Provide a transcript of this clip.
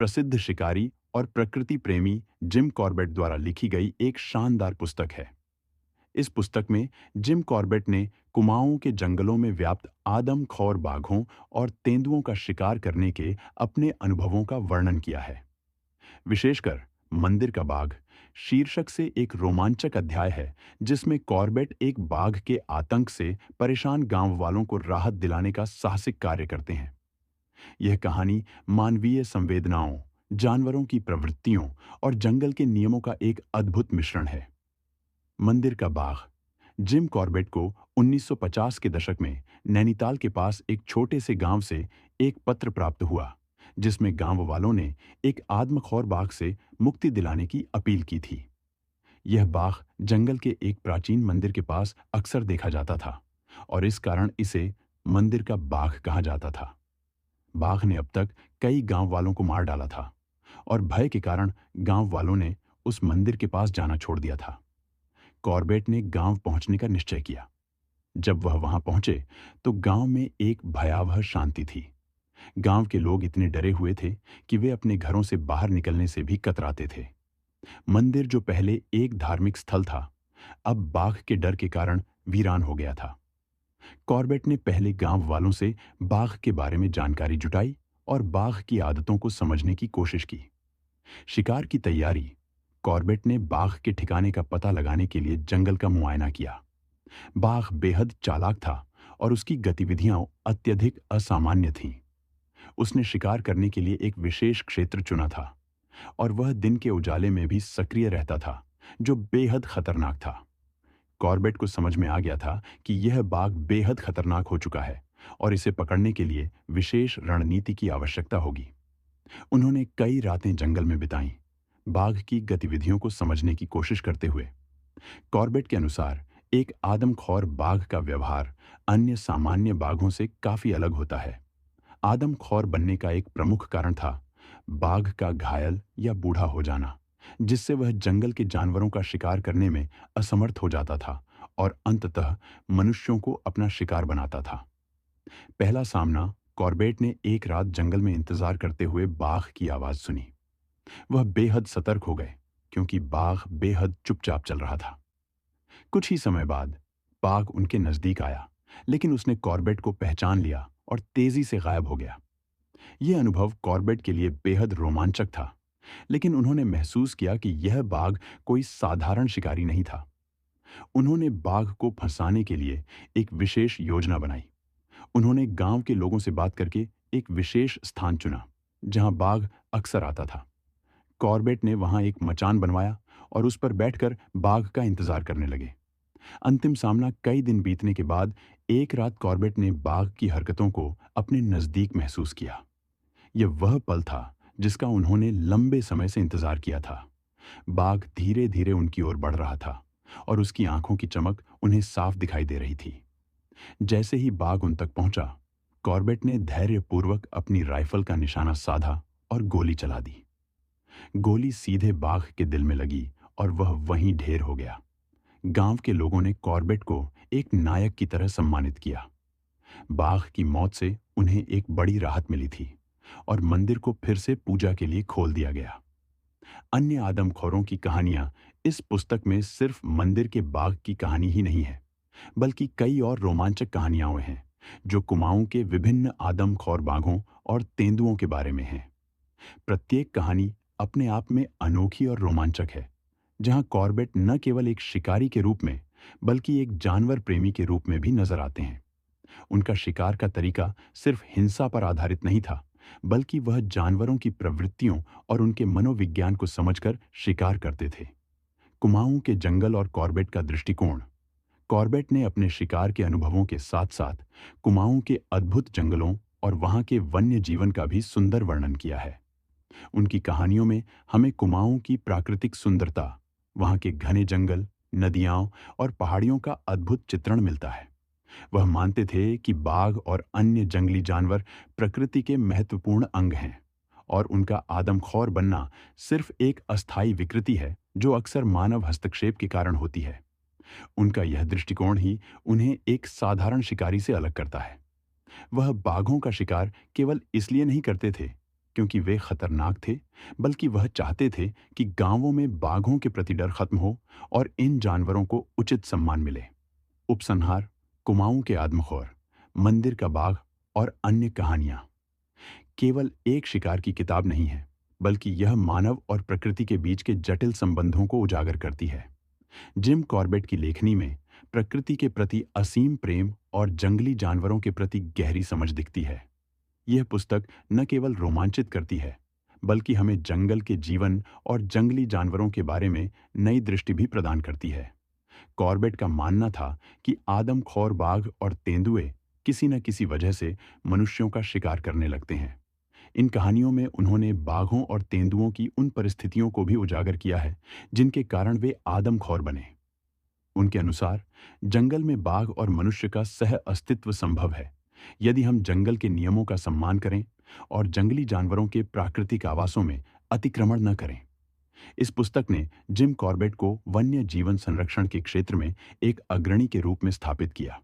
प्रसिद्ध शिकारी और प्रकृति प्रेमी जिम कॉर्बेट द्वारा लिखी गई एक शानदार पुस्तक है। इस पुस्तक में जिम कॉर्बेट ने कुमाऊं के जंगलों में व्याप्त आदमखोर बाघों और तेंदुओं का शिकार करने के अपने अनुभवों का वर्णन किया है। विशेषकर मंदिर का बाघ शीर्षक से एक रोमांचक अध्याय है, जिसमें कॉर्बेट एक बाघ के आतंक से परेशान गांव वालों को राहत दिलाने का साहसिक कार्य करते हैं। यह कहानी मानवीय संवेदनाओं, जानवरों की प्रवृत्तियों और जंगल के नियमों का एक अद्भुत मिश्रण है। मंदिर का बाघ जिम कॉर्बेट को 1950 के दशक में नैनीताल के पास एक छोटे से गांव से एक पत्र प्राप्त हुआ, जिसमें गांव वालों ने एक आदमखोर बाघ से मुक्ति दिलाने की अपील की थी। यह बाघ जंगल के एक प्राचीन मंदिर के पास अक्सर देखा जाता था और इस कारण इसे मंदिर का बाघ कहा जाता था। बाघ ने अब तक कई गांव वालों को मार डाला था और भय के कारण गांव वालों ने उस मंदिर के पास जाना छोड़ दिया था। कॉर्बेट ने गांव पहुंचने का निश्चय किया। जब वह वहां पहुंचे तो गांव में एक भयावह शांति थी। गांव के लोग इतने डरे हुए थे कि वे अपने घरों से बाहर निकलने से भी कतराते थे। मंदिर जो पहले एक धार्मिक स्थल था, अब बाघ के डर के कारण वीरान हो गया था। कॉर्बेट ने पहले गांव वालों से बाघ के बारे में जानकारी जुटाई और बाघ की आदतों को समझने की कोशिश की। शिकार की तैयारी कॉर्बेट ने बाघ के ठिकाने का पता लगाने के लिए जंगल का मुआयना किया। बाघ बेहद चालाक था और उसकी गतिविधियां अत्यधिक असामान्य थीं। उसने शिकार करने के लिए एक विशेष क्षेत्र चुना था और वह दिन के उजाले में भी सक्रिय रहता था, जो बेहद खतरनाक था। कॉर्बेट को समझ में आ गया था कि यह बाघ बेहद खतरनाक हो चुका है और इसे पकड़ने के लिए विशेष रणनीति की आवश्यकता होगी। उन्होंने कई रातें जंगल में बिताईं, बाघ की गतिविधियों को समझने की कोशिश करते हुए। कॉर्बेट के अनुसार एक आदमखोर बाघ का व्यवहार अन्य सामान्य बाघों से काफी अलग होता है। आदमखोर बनने का एक प्रमुख कारण था बाघ का घायल या बूढ़ा हो जाना, जिससे वह जंगल के जानवरों का शिकार करने में असमर्थ हो जाता था और अंततः मनुष्यों को अपना शिकार बनाता था। पहला सामना कॉर्बेट ने एक रात जंगल में इंतजार करते हुए बाघ की आवाज सुनी। वह बेहद सतर्क हो गए क्योंकि बाघ बेहद चुपचाप चल रहा था। कुछ ही समय बाद बाघ उनके नजदीक आया, लेकिन उसने कॉर्बेट को पहचान लिया और तेजी से गायब हो गया। यह अनुभव कॉर्बेट के लिए बेहद रोमांचक था, लेकिन उन्होंने महसूस किया कि यह बाघ कोई साधारण शिकारी नहीं था। उन्होंने बाघ को फंसाने के लिए एक विशेष योजना बनाई। उन्होंने गांव के लोगों से बात करके एक विशेष स्थान चुना जहां बाघ अक्सर आता था। कॉर्बेट ने वहां एक मचान बनवाया और उस पर बैठकर बाघ का इंतजार करने लगे। अंतिम सामना कई दिन बीतने के बाद एक रात कॉर्बेट ने बाघ की हरकतों को अपने नजदीक महसूस किया। यह वह पल था जिसका उन्होंने लंबे समय से इंतजार किया था। बाघ धीरे धीरे उनकी ओर बढ़ रहा था और उसकी आंखों की चमक उन्हें साफ दिखाई दे रही थी। जैसे ही बाघ उन तक पहुंचा, कॉर्बेट ने धैर्यपूर्वक अपनी राइफल का निशाना साधा और गोली चला दी। गोली सीधे बाघ के दिल में लगी और वह वहीं ढेर हो गया। गांव के लोगों ने कॉर्बेट को एक नायक की तरह सम्मानित किया। बाघ की मौत से उन्हें एक बड़ी राहत मिली थी और मंदिर को फिर से पूजा के लिए खोल दिया गया। अन्य आदमखोरों की कहानियां इस पुस्तक में सिर्फ मंदिर के बाघ की कहानी ही नहीं है, बल्कि कई और रोमांचक कहानियां हैं जो कुमाऊं के विभिन्न आदमखोर बाघों और तेंदुओं के बारे में हैं। प्रत्येक कहानी अपने आप में अनोखी और रोमांचक है, जहां कॉर्बेट न केवल एक शिकारी के रूप में बल्कि एक जानवर प्रेमी के रूप में भी नजर आते हैं। उनका शिकार का तरीका सिर्फ हिंसा पर आधारित नहीं था, बल्कि वह जानवरों की प्रवृत्तियों और उनके मनोविज्ञान को समझकर शिकार करते थे। कुमाऊं के जंगल और कॉर्बेट का दृष्टिकोण। कॉर्बेट ने अपने शिकार के अनुभवों के साथ साथ कुमाऊं के अद्भुत जंगलों और वहां के वन्य जीवन का भी सुंदर वर्णन किया है। उनकी कहानियों में हमें कुमाऊं की प्राकृतिक सुंदरता, वहां के घने जंगल, नदियां और पहाड़ियों का अद्भुत चित्रण मिलता है। वह मानते थे कि बाघ और अन्य जंगली जानवर प्रकृति के महत्वपूर्ण अंग हैं और उनका आदमखोर बनना सिर्फ एक अस्थायी विकृति है जो अक्सर मानव हस्तक्षेप के कारण होती है। उनका यह दृष्टिकोण ही उन्हें एक साधारण शिकारी से अलग करता है। वह बाघों का शिकार केवल इसलिए नहीं करते थे क्योंकि वे खतरनाक थे, बल्कि वह चाहते थे कि गांवों में बाघों के प्रति डर खत्म हो और इन जानवरों को उचित सम्मान मिले। उपसंहार, कुमाऊं के आदमखोर, मंदिर का बाघ और अन्य कहानियां केवल एक शिकार की किताब नहीं है, बल्कि यह मानव और प्रकृति के बीच के जटिल संबंधों को उजागर करती है। जिम कॉर्बेट की लेखनी में प्रकृति के प्रति असीम प्रेम और जंगली जानवरों के प्रति गहरी समझ दिखती है। यह पुस्तक न केवल रोमांचित करती है, बल्कि हमें जंगल के जीवन और जंगली जानवरों के बारे में नई दृष्टि भी प्रदान करती है। कॉर्बेट का मानना था कि आदमखोर बाघ और तेंदुए किसी न किसी वजह से मनुष्यों का शिकार करने लगते हैं। इन कहानियों में उन्होंने बाघों और तेंदुओं की उन परिस्थितियों को भी उजागर किया है जिनके कारण वे आदमखोर बने। उनके अनुसार जंगल में बाघ और मनुष्य का सह अस्तित्व संभव है यदि हम जंगल के नियमों का सम्मान करें और जंगली जानवरों के प्राकृतिक आवासों में अतिक्रमण न करें। इस पुस्तक ने जिम कॉर्बेट को वन्य जीवन संरक्षण के क्षेत्र में एक अग्रणी के रूप में स्थापित किया।